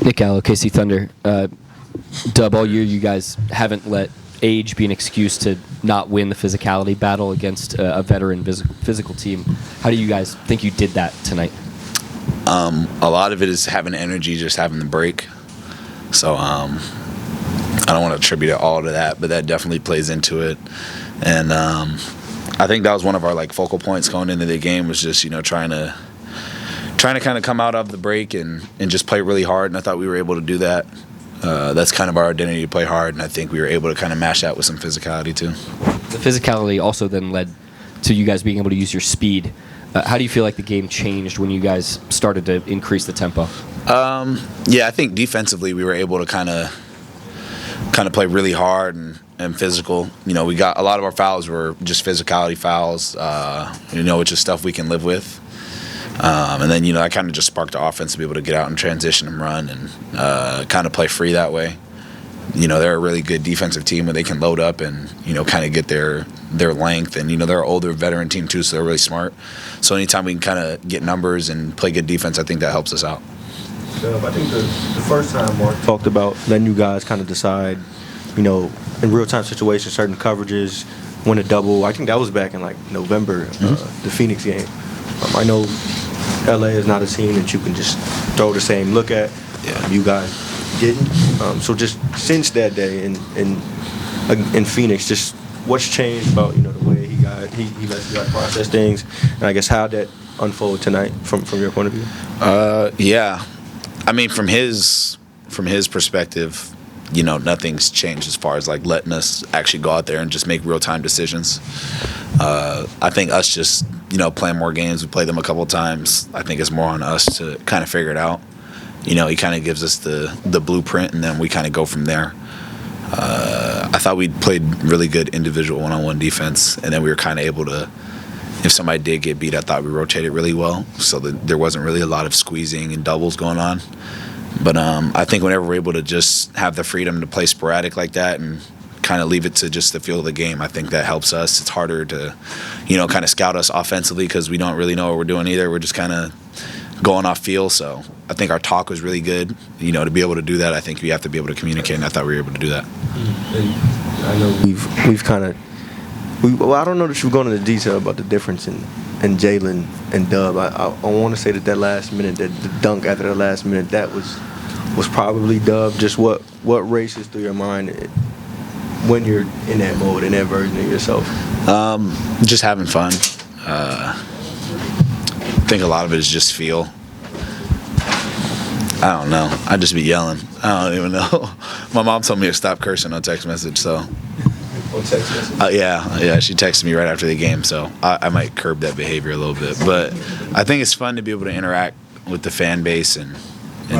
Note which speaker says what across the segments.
Speaker 1: Nick Gallo, KC Thunder. Dub, all year you guys haven't let age be an excuse to not win the physicality battle against a veteran physical team. How do you guys think you did that tonight?
Speaker 2: A lot of it is having energy, just having the break. So I don't want to attribute it all to that, but that definitely plays into it. And I think that was one of our focal points going into the game, was just trying to kind of come out of the break and just play really hard. And I thought we were able to do that. That's kind of our identity, to play hard, and I think we were able to kind of mash that with some physicality too.
Speaker 1: The physicality also then led to you guys being able to use your speed. How do you feel like the game changed when you guys started to increase the tempo?
Speaker 2: Yeah, I think defensively we were able to kind of play really hard and physical. We got a lot of our fouls were just physicality fouls, which is stuff we can live with. And then, I kind of just sparked the offense to be able to get out and transition and run and kind of play free that way. They're a really good defensive team where they can load up and, kind of get their length. And, they're an older veteran team too, so they're really smart. So anytime we can kind of get numbers and play good defense, I think that helps us out.
Speaker 3: I think the first time Mark talked about letting you guys kind of decide, in real-time situations, certain coverages, when to double. I think that was back in November, the Phoenix game. I know LA is not a team that you can just throw the same look at.
Speaker 2: Yeah.
Speaker 3: You guys didn't. So just since that day in Phoenix, just what's changed about the way he lets you guys process things, and I guess how that unfold tonight from your point of view?
Speaker 2: Yeah, I mean from his perspective, nothing's changed as far as letting us actually go out there and just make real-time decisions. I think us just playing more games, we played them a couple of times. I think it's more on us to kind of figure it out. He kind of gives us the blueprint, and then we kind of go from there. I thought we played really good individual one-on-one defense, and then we were kind of able to, if somebody did get beat, I thought we rotated really well, so that there wasn't really a lot of squeezing and doubles going on. But I think whenever we're able to just have the freedom to play sporadic like that and kind of leave it to just the feel of the game, I think that helps us. It's harder to, kind of scout us offensively because we don't really know what we're doing either. We're just kind of going off feel. So I think our talk was really good. To be able to do that, I think we have to be able to communicate, and I thought we were able to do that.
Speaker 3: I know we've kind of I don't know that you've gone into detail about the difference in Jalen and Dub. I want to say that last minute, that the dunk after the last minute, that was probably Dub. Just what races through your mind when you're in that mode, in that version of yourself?
Speaker 2: Just having fun. I think a lot of it is just feel. I don't know. I just be yelling. I don't even know. My mom told me to stop cursing on text message, so.
Speaker 3: On text message?
Speaker 2: Yeah. She texted me right after the game, so I might curb that behavior a little bit. But I think it's fun to be able to interact with the fan base and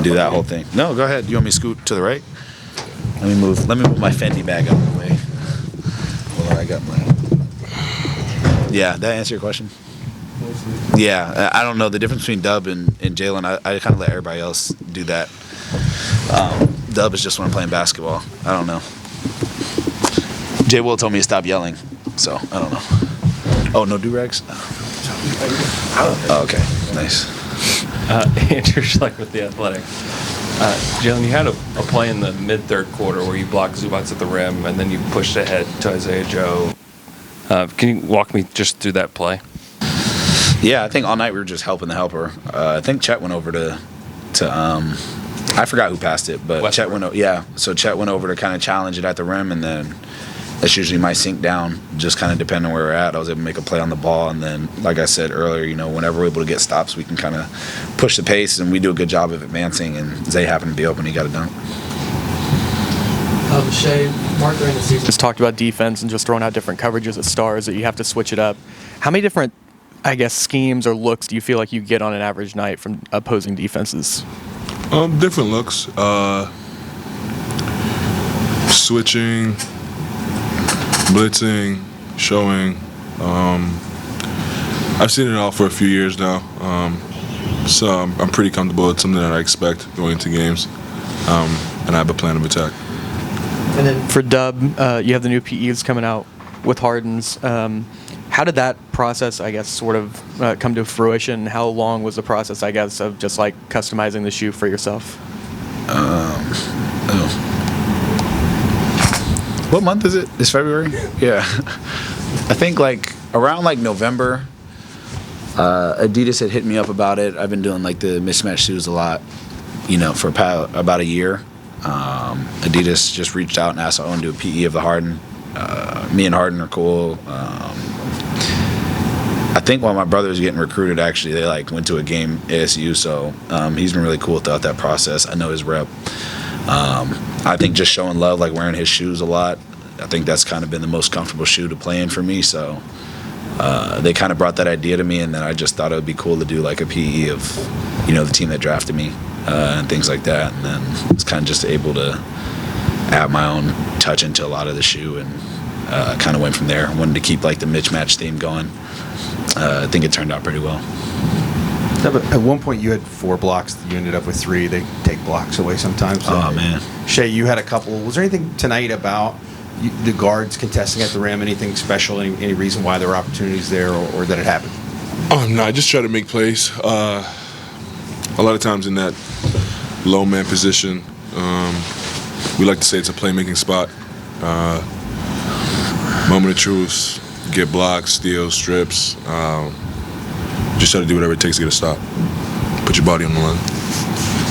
Speaker 2: do that whole thing. No, go ahead. You want me to scoot to the right? Let me move my Fendi bag out of the way. Hold on, I got my. Yeah, that answer your question? Yeah, I don't know the difference between Dub and Jalen. I kind of let everybody else do that. Dub is just when I'm playing basketball. I don't know. Jay Will told me to stop yelling, so I don't know. Oh, no do-rags? Oh, okay, nice.
Speaker 4: Andrew Schleck with The Athletic. Jalen, you had a play in the mid-third quarter where you blocked Zubac at the rim, and then you pushed ahead to Isaiah Joe. Can you walk me just through that play?
Speaker 2: Yeah, I think all night we were just helping the helper. I think Chet went over to I forgot who passed it, but Chet went over. Yeah, so Chet went over to kind of challenge it at the rim, and then that's usually my sink down, just kind of depending on where we're at. I was able to make a play on the ball, and then, like I said earlier, whenever we're able to get stops, we can kind of push the pace, and we do a good job of advancing, and Zay happened to be open. He got a dunk.
Speaker 5: Shai, Mark during the season
Speaker 6: just talked about defense and just throwing out different coverages at stars that you have to switch it up. How many different, schemes or looks do you feel like you get on an average night from opposing defenses?
Speaker 7: Different looks. Switching, blitzing, showing. I've seen it all for a few years now, so I'm pretty comfortable. It's something that I expect going into games, and I have a plan of attack.
Speaker 6: And then for Dub, you have the new PEs coming out with Harden's. How did that process, sort of come to fruition? How long was the process, of just customizing the shoe for yourself?
Speaker 2: What month is it? It's February? Yeah. I think like around like November, Adidas had hit me up about it. I've been doing like the mismatch shoes a lot, for about a year. Adidas just reached out and asked if I want to do a PE of the Harden. Me and Harden are cool. I think while my brother was getting recruited, actually, they like went to a game ASU, so he's been really cool throughout that process. I know his rep. I think just showing love, like wearing his shoes a lot, I think that's kind of been the most comfortable shoe to play in for me. So they kind of brought that idea to me, and then I just thought it would be cool to do like a PE of, the team that drafted me and things like that. And then it's kind of just able to add my own touch into a lot of the shoe, and kind of went from there. I wanted to keep like the mismatch theme going. I think it turned out pretty well.
Speaker 8: At one point, you had 4 blocks. You ended up with 3. They take blocks away sometimes.
Speaker 2: Oh, man.
Speaker 8: Shai, you had a couple. Was there anything tonight about the guards contesting at the rim? Anything special? Any reason why there were opportunities there, or that it happened?
Speaker 7: No, I just try to make plays. A lot of times in that low man position, we like to say it's a playmaking spot. Moment of truth, get blocks, steals, strips. Just try to do whatever it takes to get a stop. Put your body on the line.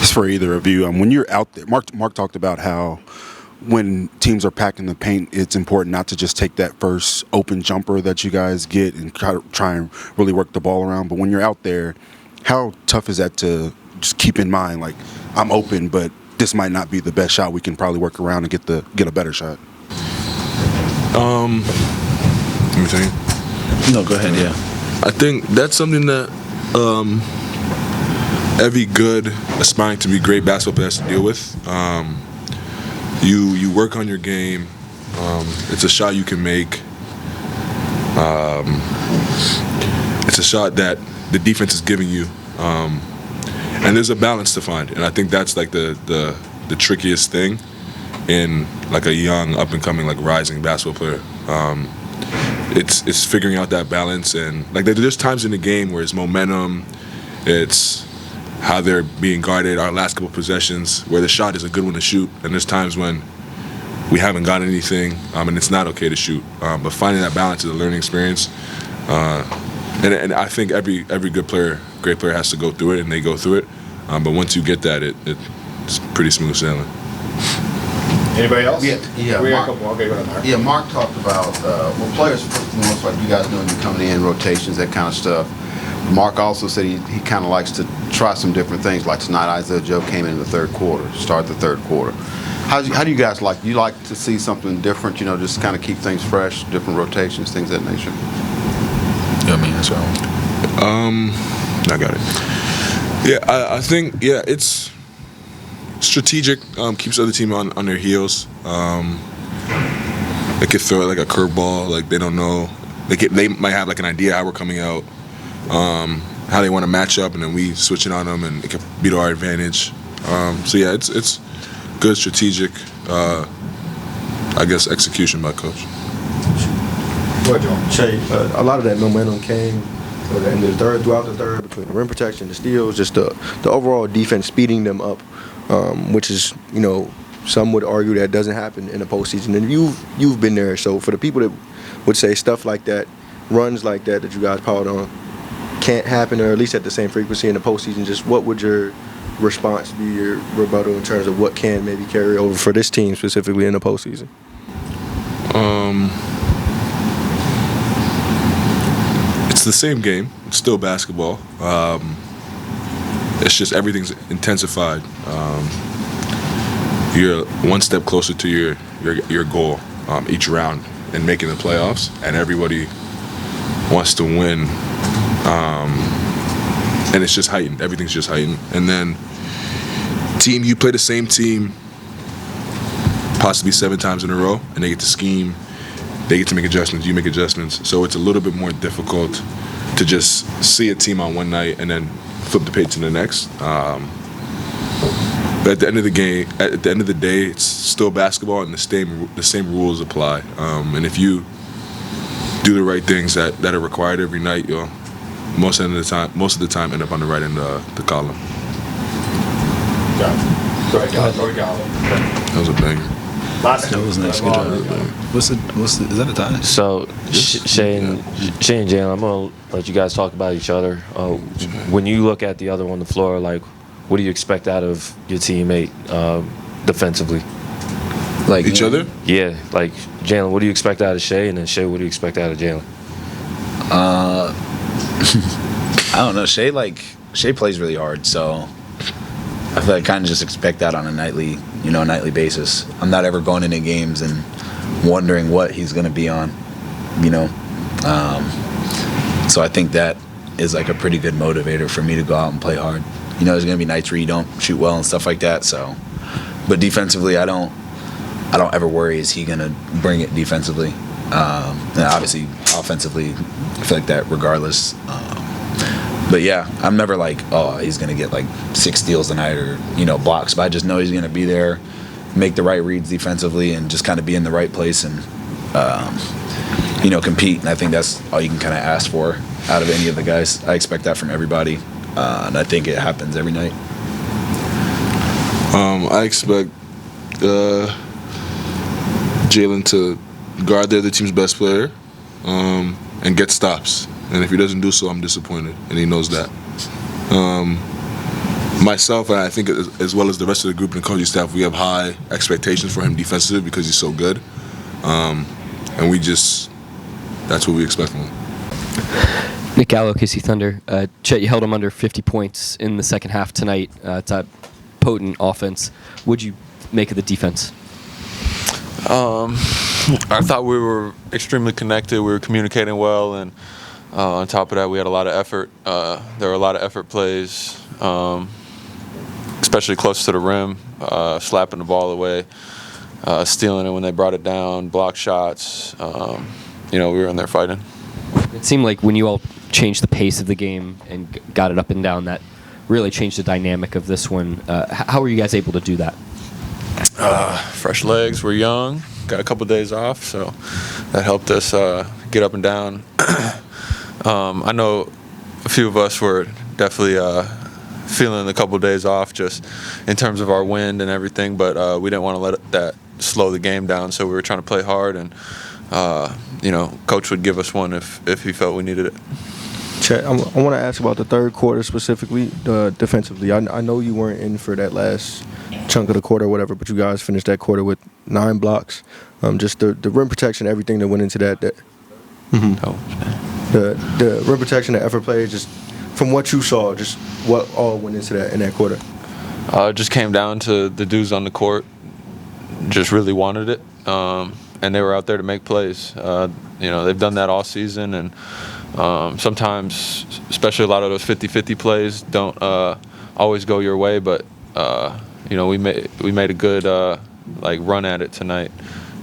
Speaker 9: It's for either of you. When you're out there, Mark talked about how when teams are packing the paint, it's important not to just take that first open jumper that you guys get and try and really work the ball around. But when you're out there, how tough is that to just keep in mind, like, I'm open, but this might not be the best shot. We can probably work around and get a better shot.
Speaker 7: Let me think.
Speaker 2: No, go ahead, yeah.
Speaker 7: I think that's something that every good, aspiring to be great basketball player has to deal with. You work on your game. It's a shot you can make. It's a shot that the defense is giving you, and there's a balance to find. And I think that's like the trickiest thing in like a young, up and coming, like rising basketball player. It's figuring out that balance, and like there's times in the game where it's momentum, it's how they're being guarded, our last couple possessions where the shot is a good one to shoot, and there's times when we haven't got anything, and it's not okay to shoot. But finding that balance is a learning experience, and I think every good player, great player, has to go through it, and they go through it. But once you get that, it's pretty smooth sailing.
Speaker 10: Anybody else?
Speaker 11: Yeah.
Speaker 10: Mark, okay, go ahead, Mark.
Speaker 11: Yeah, Mark talked about players, most like you guys doing, coming in rotations, that kind of stuff. Mark also said he kind of likes to try some different things. Like tonight, Isaiah Joe came in the third quarter, start the third quarter. How do you guys like? You like to see something different? Just kind of keep things fresh, different rotations, things of that nature.
Speaker 2: Yeah, I mean that's right.
Speaker 7: I got it. Yeah, I think it's strategic, keeps the other team on their heels. They could throw it like a curveball, like they don't know. They might have like an idea how we're coming out, how they want to match up, and then we switch it on them, and it could be to our advantage. So yeah, it's good strategic, I guess, execution by coach.
Speaker 10: Go ahead, John.
Speaker 3: Shai, a lot of that momentum came in the third, throughout the third, between the rim protection, the steals, just the overall defense speeding them up, which is, some would argue that doesn't happen in the postseason. And you've been there, so for the people that would say stuff like that, runs like that you guys powered on, can't happen, or at least at the same frequency in the postseason, just what would your response be, your rebuttal in terms of what can maybe carry over for this team specifically in the postseason?
Speaker 7: It's the same game. It's still basketball. It's just everything's intensified. You're one step closer to your goal each round and making the playoffs, and everybody wants to win. And it's just heightened. Everything's just heightened. And then you play the same team possibly 7 times in a row, and they get to scheme. They get to make adjustments. You make adjustments. So it's a little bit more difficult to just see a team on one night and then flip the page to the next. But at the end of the day, it's still basketball, and the same rules apply. And if you do the right things that are required every night, you'll most of the time end up on the right end of the column.
Speaker 10: Go ahead, Gilgeous.
Speaker 7: That was a banger.
Speaker 2: That was nice. Good job. Is that a tie?
Speaker 12: So, Shai and Jalen, I'm going to let you guys talk about each other. When you look at the other on the floor, like, what do you expect out of your teammate defensively?
Speaker 7: Like each other?
Speaker 12: Yeah, like Jalen, what do you expect out of Shai? And then Shai, what do you expect out of Jalen?
Speaker 2: I don't know. Shai plays really hard, so I feel like I kind of just expect that on a nightly basis. I'm not ever going into games and wondering what he's going to be on, So I think that is like a pretty good motivator for me to go out and play hard. There's going to be nights where you don't shoot well and stuff like that. So, but defensively, I don't ever worry, is he going to bring it defensively? And obviously, offensively, I feel like that regardless. But yeah, I'm never like, oh, he's going to get like 6 steals tonight or, blocks. But I just know he's going to be there, make the right reads defensively, and just kind of be in the right place and, compete. And I think that's all you can kind of ask for out of any of the guys. I expect that from everybody. And I think it happens every night.
Speaker 7: I expect Jalen to guard the other team's best player and get stops. And if he doesn't do so, I'm disappointed, and he knows that. Myself, and I think as well as the rest of the group and the coaching staff, we have high expectations for him defensively because he's so good. And that's what we expect from him.
Speaker 1: Nick Gallo, OKC Thunder. Chet, you held him under 50 points in the second half tonight. It's a potent offense. What'd you make of the defense?
Speaker 13: I thought we were extremely connected. We were communicating well, and on top of that, we had a lot of effort. There were a lot of effort plays, especially close to the rim, slapping the ball away, stealing it when they brought it down, block shots. We were in there fighting.
Speaker 1: It seemed like when you all changed the pace of the game and got it up and down, that really changed the dynamic of this one. How were you guys able to do that?
Speaker 13: Fresh legs. We're young. Got a couple days off, so that helped us get up and down. I know a few of us were definitely feeling a couple days off just in terms of our wind and everything, but we didn't want to let that slow the game down, so we were trying to play hard, and Coach would give us one if he felt we needed it.
Speaker 3: Chet, I want to ask about the third quarter specifically, defensively. I know you weren't in for that last chunk of the quarter or whatever, but you guys finished that quarter with 9 blocks. Just the rim protection, everything that went into that. The rim protection, the effort play, just from what you saw, just what all went into that in that quarter?
Speaker 13: It just came down to the dudes on the court just really wanted it, and they were out there to make plays. They've done that all season, and sometimes, especially a lot of those 50-50 plays don't always go your way, but we made a good run at it tonight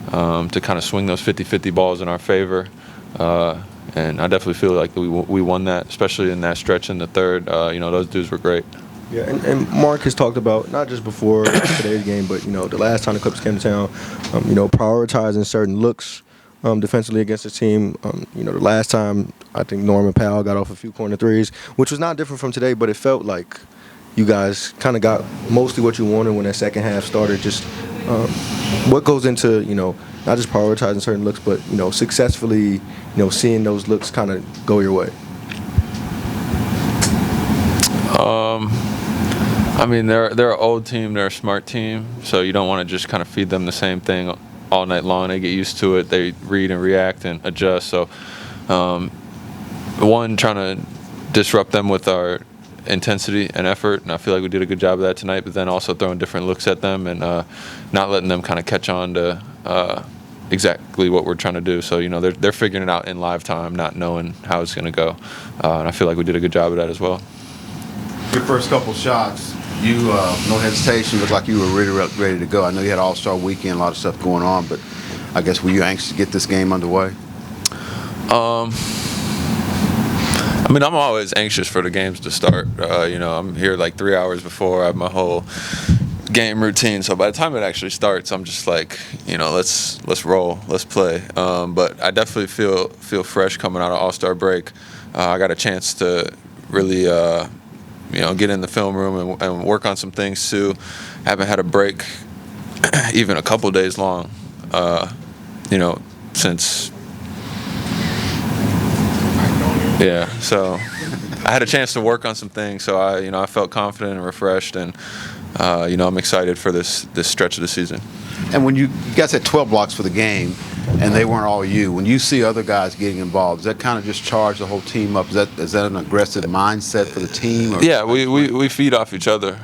Speaker 13: to kind of swing those 50-50 balls in our favor. And I definitely feel like we won that, especially in that stretch in the third. Those dudes were great.
Speaker 3: Yeah, and Mark has talked about, not just before today's game, but, the last time the Clippers came to town, prioritizing certain looks defensively against the team. The last time, I think Norman Powell got off a few corner threes, which was not different from today, but it felt like you guys kind of got mostly what you wanted when that second half started. Just what goes into, not just prioritizing certain looks, but, successfully, seeing those looks kind of go your way?
Speaker 13: They're an old team. They're a smart team. So you don't want to just kind of feed them the same thing all night long. They get used to it. They read and react and adjust. So, trying to disrupt them with our intensity and effort, and I feel like we did a good job of that tonight, but then also throwing different looks at them and not letting them kind of catch on to exactly what we're trying to do. So, they're figuring it out in live time, not knowing how it's going to go. And I feel like we did a good job of that as well.
Speaker 11: Your first couple shots, you, no hesitation, looked like you were really ready to go. I know you had All-Star Weekend, a lot of stuff going on, but I guess were you anxious to get this game underway?
Speaker 13: I'm always anxious for the games to start. I'm here like 3 hours before. I have my whole game routine. So by the time it actually starts, I'm just like, let's roll, let's play. But I definitely feel fresh coming out of All-Star break. I got a chance to really, get in the film room and work on some things too. Haven't had a break even a couple days long, since. Yeah, so I had a chance to work on some things, so I felt confident and refreshed, and I'm excited for this stretch of the season.
Speaker 11: And when you guys had 12 blocks for the game, and they weren't all you, when you see other guys getting involved, does that kind of just charge the whole team up? Is that an aggressive mindset for the team? Or
Speaker 13: yeah, we feed off each other,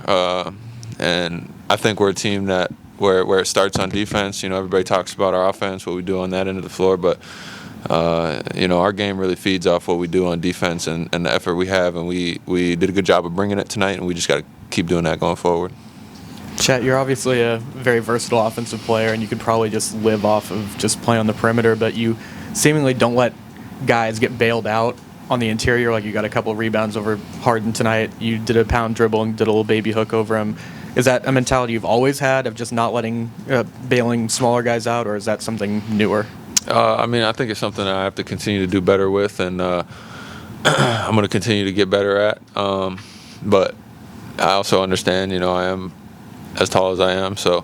Speaker 13: and I think we're a team that where it starts on defense. Everybody talks about our offense, what we do on that end of the floor, but our game really feeds off what we do on defense and the effort we have, and we did a good job of bringing it tonight, and we just got to keep doing that going forward.
Speaker 6: Chet, you're obviously a very versatile offensive player, and you could probably just live off of just playing on the perimeter, but you seemingly don't let guys get bailed out on the interior. Like, you got a couple of rebounds over Harden tonight. You did a pound dribble and did a little baby hook over him. Is that a mentality you've always had of just not letting bailing smaller guys out, or is that something newer?
Speaker 13: I think it's something that I have to continue to do better with, and I'm going to continue to get better at. But I also understand, I am as tall as I am, so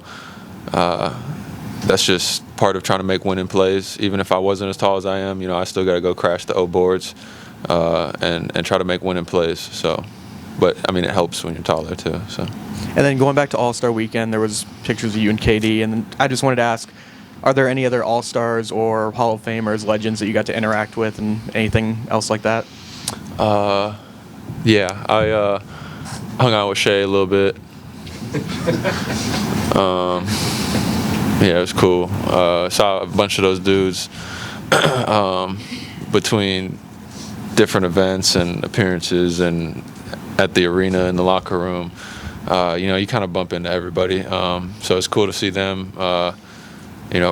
Speaker 13: that's just part of trying to make winning plays. Even if I wasn't as tall as I am, I still got to go crash the O boards and try to make winning plays. So, but it helps when you're taller too. So.
Speaker 6: And then going back to All-Star Weekend, there was pictures of you and KD, and I just wanted to ask, are there any other All-Stars or Hall of Famers, legends that you got to interact with, and anything else like that?
Speaker 13: Yeah, I hung out with Shai a little bit. Yeah, it was cool. Saw a bunch of those dudes between different events and appearances and at the arena in the locker room. You kind of bump into everybody. So it's cool to see them.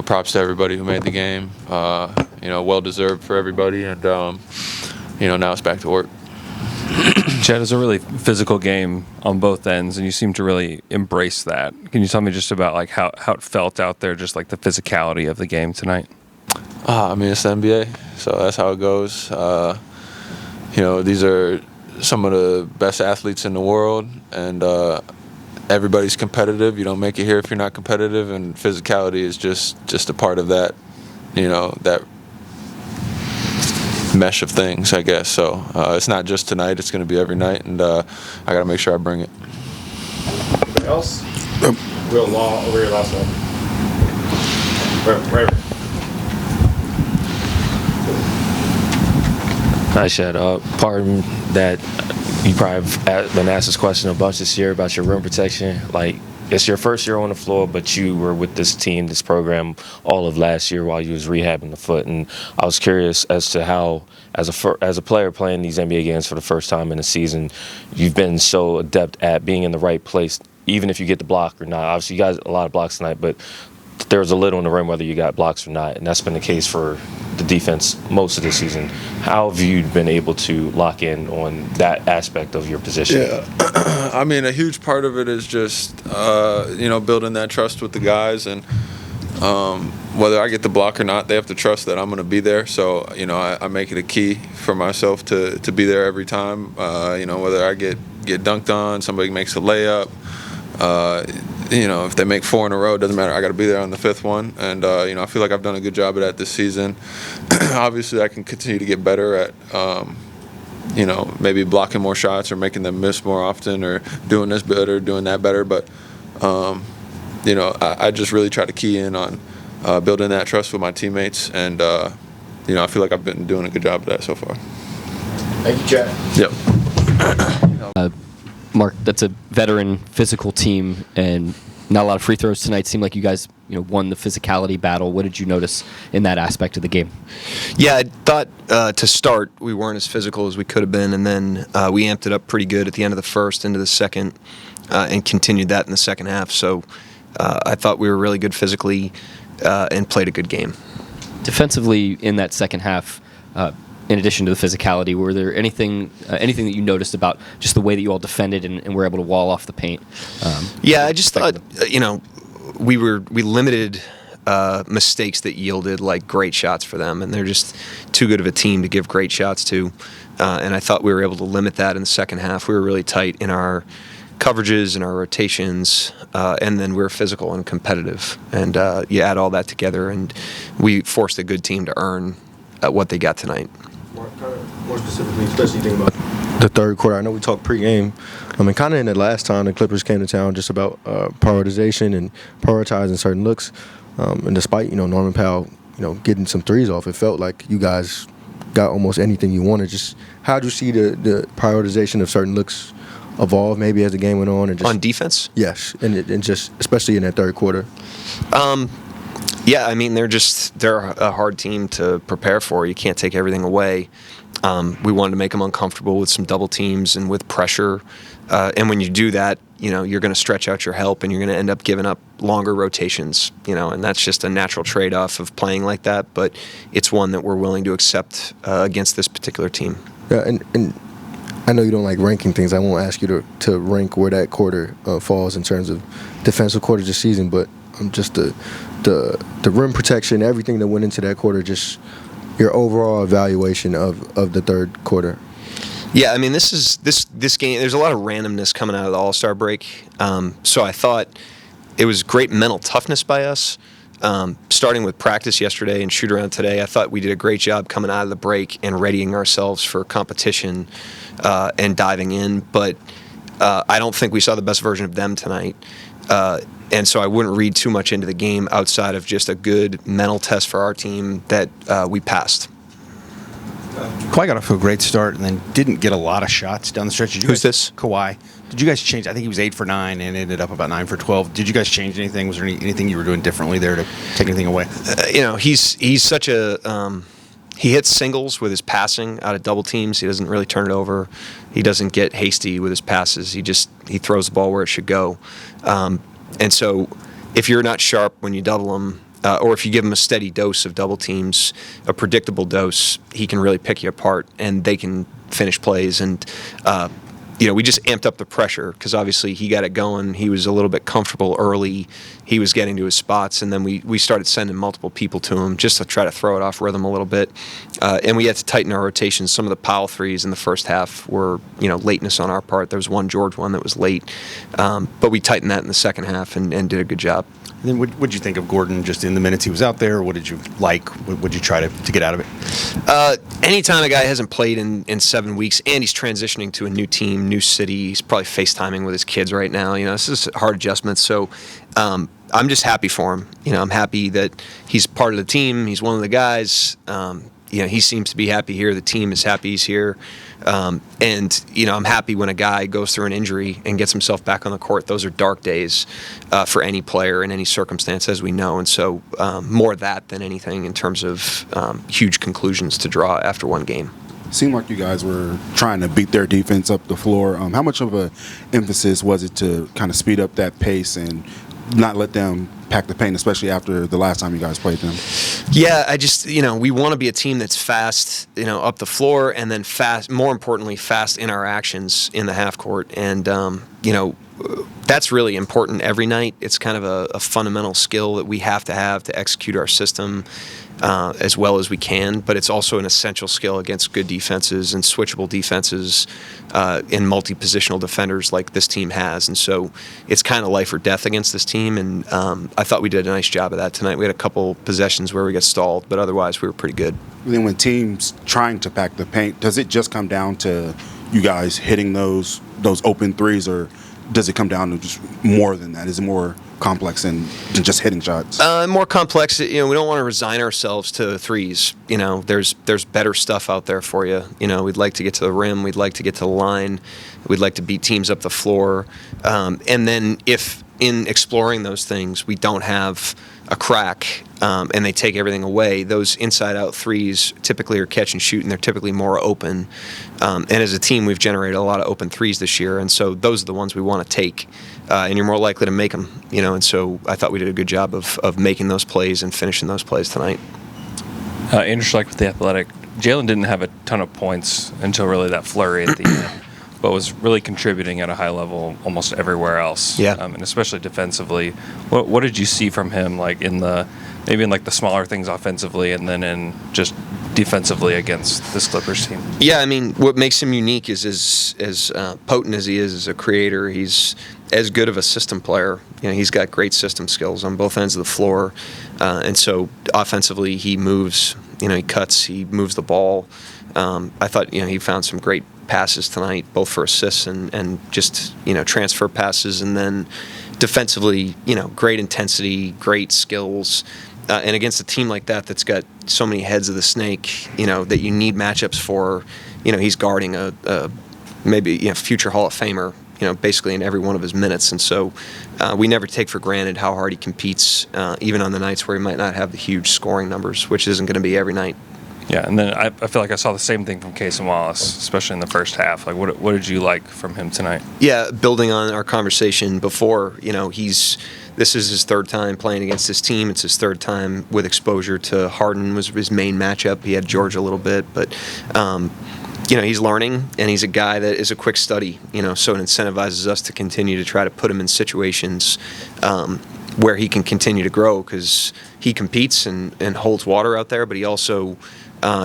Speaker 13: Props to everybody who made the game. Well deserved for everybody. And, now it's back to work.
Speaker 4: Chet, it's a really physical game on both ends, and you seem to really embrace that. Can you tell me just about how it felt out there, just like the physicality of the game tonight?
Speaker 13: It's the NBA, so that's how it goes. These are some of the best athletes in the world, and everybody's competitive. You don't make it here if you're not competitive, and physicality is just a part of that, that mesh of things, I guess. So it's not just tonight, it's going to be every night, and I got to make sure I bring it.
Speaker 10: Anybody else? Real law over your last one. Right.
Speaker 12: Hi, Shad. Pardon that you probably have been asked this question a bunch this year about your rim protection. It's your first year on the floor, but you were with this team, this program, all of last year while you was rehabbing the foot. And I was curious as to how, as a player playing these NBA games for the first time in a season, you've been so adept at being in the right place, even if you get the block or not. Obviously, you got a lot of blocks tonight, but there was a little in the rim whether you got blocks or not, and that's been the case for the defense most of the season. How have you been able to lock in on that aspect of your position?
Speaker 13: Yeah, a huge part of it is just building that trust with the guys, and whether I get the block or not, they have to trust that I'm going to be there. So I make it a key for myself to be there every time. Whether I get dunked on, somebody makes a layup. If they make 4 in a row, it doesn't matter. I got to be there on the 5th one. And, I feel like I've done a good job of that this season. Obviously, I can continue to get better at, maybe blocking more shots or making them miss more often or doing this better, doing that better. But, I just really try to key in on building that trust with my teammates. And, I feel like I've been doing a good job of that so far.
Speaker 10: Thank you, Chad.
Speaker 13: Yep.
Speaker 1: Mark, that's a veteran physical team, and not a lot of free throws tonight. Seemed like you guys, won the physicality battle. What did you notice in that aspect of the game?
Speaker 14: Yeah, I thought to start we weren't as physical as we could have been, and then we amped it up pretty good at the end of the first into the second, and continued that in the second half. So I thought we were really good physically and played a good game.
Speaker 1: Defensively, in that second half, in addition to the physicality, were there anything that you noticed about just the way that you all defended and were able to wall off the paint?
Speaker 14: Yeah, I just thought, we limited mistakes that yielded like great shots for them, and they're just too good of a team to give great shots to. And I thought we were able to limit that in the second half. We were really tight in our coverages and our rotations, and then we were physical and competitive. And you add all that together, and we forced a good team to earn what they got tonight.
Speaker 3: More specifically, especially thinking about the third quarter. I know we talked pregame. I mean, kind of in the last time the Clippers came to town, just about prioritization and prioritizing certain looks. And despite Norman Powell, getting some threes off, it felt like you guys got almost anything you wanted. Just how did you see the prioritization of certain looks evolve maybe as the game went on? And just,
Speaker 14: on defense?
Speaker 3: Yes, and just especially in that third quarter.
Speaker 14: Yeah, I mean, they're a hard team to prepare for. You can't take everything away. We wanted to make them uncomfortable with some double teams and with pressure. And when you do that, you're going to stretch out your help, and you're going to end up giving up longer rotations. And that's just a natural trade-off of playing like that. But it's one that we're willing to accept against this particular team.
Speaker 3: Yeah, and I know you don't like ranking things. I won't ask you to rank where that quarter falls in terms of defensive quarters this season, but just the rim protection, everything that went into that quarter, just your overall evaluation of the third quarter.
Speaker 14: Yeah, I mean, this game, there's a lot of randomness coming out of the All-Star break. So I thought it was great mental toughness by us. Starting with practice yesterday and shoot around today, I thought we did a great job coming out of the break and readying ourselves for competition and diving in. But I don't think we saw the best version of them tonight. And so I wouldn't read too much into the game outside of just a good mental test for our team that we passed.
Speaker 8: Kawhi got off to a great start and then didn't get a lot of shots down the stretch.
Speaker 14: Who's this?
Speaker 8: Kawhi. Did you guys change? I think he was 8 for 9 and ended up about 9 for 12. Did you guys change anything? Was there anything you were doing differently there to take anything away?
Speaker 14: He's such a he hits singles with his passing out of double teams. He doesn't really turn it over. He doesn't get hasty with his passes. He throws the ball where it should go. And so if you're not sharp when you double him, or if you give him a steady dose of double teams, a predictable dose, he can really pick you apart, and they can finish plays. And we just amped up the pressure because obviously he got it going. He was a little bit comfortable early. He was getting to his spots, and then we started sending multiple people to him just to try to throw it off rhythm a little bit. And we had to tighten our rotations. Some of the Powell threes in the first half were lateness on our part. There was one George one that was late, but we tightened that in the second half and did a good job.
Speaker 8: And then what did you think of Gordon just in the minutes he was out there? What did you like? What did you try to get out of it?
Speaker 14: Anytime a guy hasn't played in 7 weeks and he's transitioning to a new team, new city, he's probably FaceTiming with his kids right now. This is a hard adjustment. So I'm just happy for him. I'm happy that he's part of the team. He's one of the guys. He seems to be happy here. The team is happy he's here. And I'm happy when a guy goes through an injury and gets himself back on the court. Those are dark days for any player in any circumstance, as we know. And so more of that than anything in terms of huge conclusions to draw after one game.
Speaker 9: Seemed like you guys were trying to beat their defense up the floor. How much of an emphasis was it to kind of speed up that pace and not let them pack the paint, especially after the last time you guys played them?
Speaker 14: Yeah, I just, we want to be a team that's fast, up the floor, and then fast, more importantly, fast in our actions in the half court. And, that's really important every night. It's kind of a fundamental skill that we have to execute our system as well as we can, but it's also an essential skill against good defenses and switchable defenses and multi-positional defenders like this team has. And so it's kind of life or death against this team, and I thought we did a nice job of that tonight. We had a couple possessions where we got stalled, but otherwise we were pretty good.
Speaker 9: And then when teams trying to pack the paint, does it just come down to you guys hitting those open threes, or does it come down to just more than that? Is it more complex than just hitting shots?
Speaker 14: More complex. We don't want to resign ourselves to threes. There's better stuff out there for you. We'd like to get to the rim. We'd like to get to the line. We'd like to beat teams up the floor. And then if in exploring those things we don't have a crack and they take everything away, those inside-out threes typically are catch and shoot, and they're typically more open. And as a team, we've generated a lot of open threes this year, and so those are the ones we want to take. And you're more likely to make them, and so I thought we did a good job of making those plays and finishing those plays tonight.
Speaker 4: Andrew Schleich with The Athletic. Jalen didn't have a ton of points until really that flurry at the end. but was really contributing at a high level almost everywhere else.
Speaker 14: Yeah.
Speaker 4: And especially defensively. What did you see from him, like in the smaller things offensively, and then in just defensively against this Clippers team?
Speaker 14: Yeah, I mean, what makes him unique is as potent as he is as a creator, he's as good of a system player. He's got great system skills on both ends of the floor, and so offensively he moves. He cuts, he moves the ball. I thought he found some great passes tonight, both for assists and just transfer passes, and then defensively, great intensity, great skills. And against a team like that that's got so many heads of the snake, that you need matchups for, he's guarding a maybe future Hall of Famer, basically in every one of his minutes. And so we never take for granted how hard he competes, even on the nights where he might not have the huge scoring numbers, which isn't going to be every night.
Speaker 4: Yeah, and then I feel like I saw the same thing from Case and Wallace, especially in the first half. Like, what did you like from him tonight?
Speaker 14: Yeah, building on our conversation before, this is his third time playing against this team. It's his third time with exposure to Harden was his main matchup. He had George a little bit, but he's learning, and he's a guy that is a quick study. So it incentivizes us to continue to try to put him in situations where he can continue to grow, because he competes and holds water out there, but he also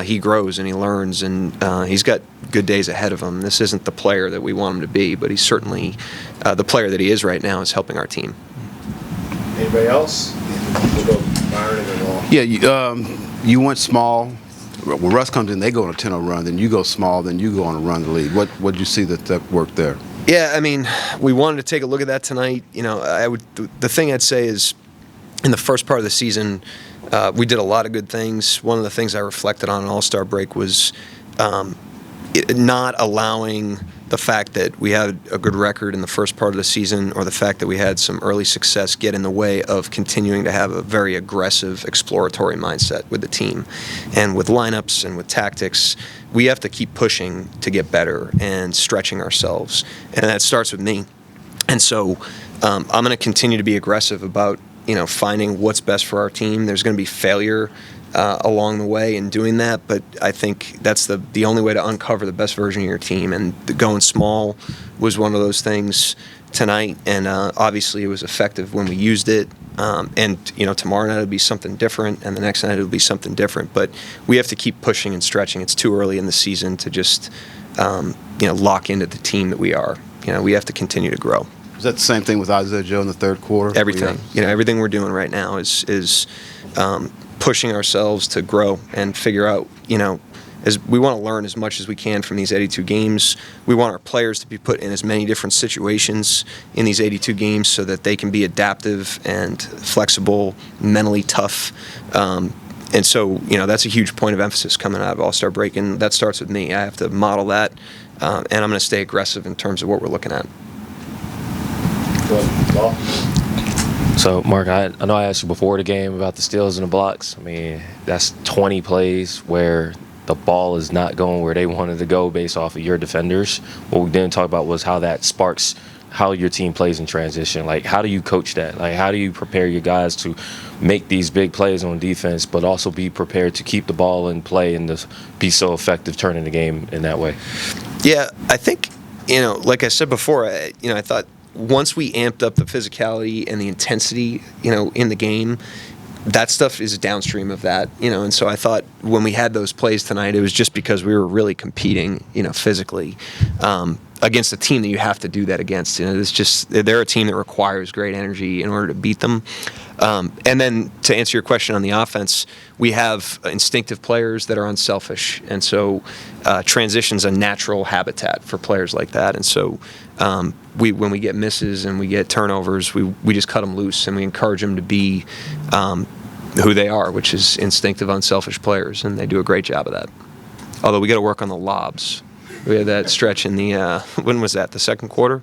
Speaker 14: he grows and he learns, and he's got good days ahead of him. This isn't the player that we want him to be, but he's certainly the player that he is right now is helping our team.
Speaker 10: Anybody else? We'll go Byron and then Law.
Speaker 11: Yeah, you went small. When Russ comes in, they go on a 10-0 run. Then you go small. Then you go on a run to lead. What did you see that worked there?
Speaker 14: Yeah, I mean, we wanted to take a look at that tonight. The thing I'd say is, in the first part of the season, we did a lot of good things. One of the things I reflected on All-Star break was not allowing the fact that we had a good record in the first part of the season, or the fact that we had some early success, get in the way of continuing to have a very aggressive, exploratory mindset with the team. And with lineups and with tactics, we have to keep pushing to get better and stretching ourselves. And that starts with me. And so I'm going to continue to be aggressive about finding what's best for our team. There's going to be failure along the way in doing that, but I think that's the only way to uncover the best version of your team. And going small was one of those things tonight, and obviously it was effective when we used it. And tomorrow night it'll be something different, and the next night it'll be something different. But we have to keep pushing and stretching. It's too early in the season to just lock into the team that we are. We have to continue to grow.
Speaker 11: Is that the same thing with Isaiah Joe in the third quarter?
Speaker 14: Everything. Everything we're doing right now is pushing ourselves to grow and figure out, as we want to learn as much as we can from these 82 games. We want our players to be put in as many different situations in these 82 games so that they can be adaptive and flexible, mentally tough. And so, that's a huge point of emphasis coming out of All-Star break, and that starts with me. I have to model that, and I'm going to stay aggressive in terms of what we're looking at.
Speaker 12: So, Mark, I know I asked you before the game about the steals and the blocks. I mean, that's 20 plays where the ball is not going where they wanted to go based off of your defenders. What we didn't talk about was how that sparks how your team plays in transition. Like, how do you coach that? Like, how do you prepare your guys to make these big plays on defense, but also be prepared to keep the ball in play and to be so effective turning the game in that way?
Speaker 14: Yeah, I think, like I said before, I thought once we amped up the physicality and the intensity, in the game, that stuff is downstream of that, and so I thought when we had those plays tonight, it was just because we were really competing, physically, against a team that you have to do that against. It's just, they're a team that requires great energy in order to beat them. And then to answer your question on the offense, we have instinctive players that are unselfish, and so transition's a natural habitat for players like that. And so when we get misses and we get turnovers, we just cut them loose and we encourage them to be who they are, which is instinctive, unselfish players, and they do a great job of that. Although we got to work on the lobs. We had that stretch in the when was that? The second quarter?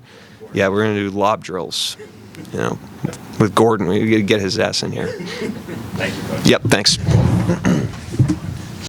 Speaker 14: Yeah, we're going to do lob drills. With Gordon, we got to get his ass in here.
Speaker 10: Thank you, Coach.
Speaker 14: Yep, thanks.